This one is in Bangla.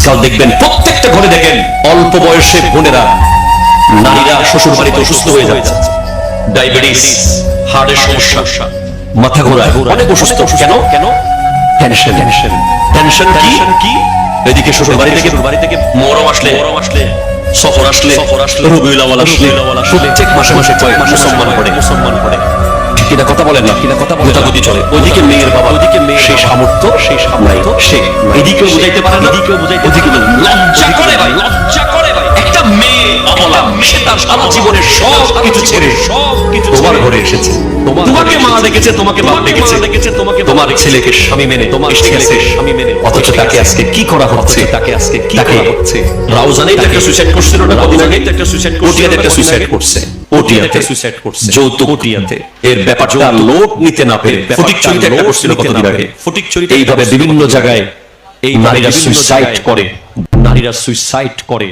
আজকাল দেখবেন প্রত্যেকটা ঘরে দেখেন অল্প বয়সে বোনেরা, নারীরা শ্বশুর বাড়িতে অসুস্থ হয়ে যাচ্ছে, ডায়াবেটিস, হার্টের সমস্যা, মাথা ঘোরা, অনেক অসুস্থ। কেন? টেনশন। টেনশন কি? এদিকে শ্বশুর বাড়ি থেকে মহরম আসলে, সফর আসলে, রবিউল আউয়াল আসলে, প্রত্যেক মাসে মুসলমান পড়ে। ঠিক কিনা কথা বলেন না? গোতাগুতি চলে। ওইদিকে মেয়ের বাবা, সেই সামর্থ্য নাই, সে এদিকেও বুঝাইতে পারে না, ওদিকে লজ্জা করে ভাই। একটা মেয়ে অবলা, সে তার সারা জীবনের সব কিছু ছেড়ে তোমার ঘরে এসেছে। তোমাকে মা ডেকেছে, তোমাকে বাপ ডেকেছে, তোমার ছেলেকে স্বামী মেনে, তোমার ছেলেকে স্বামী মেনে, অথচ তাকে আজকে কি করা হচ্ছে? রাউজানেই একটা সুইসাইড করছিল না কদিন আগে? একটা সুইসাইড করছে যৌতুক ওটিয়াতে। এর ব্যাপারটা লোক নিতে না পেরে ফটিকছড়িতে একটা করছিল কতদিন আগে। এইভাবে বিভিন্ন জায়গায় এই নারীরা সুইসাইড করে।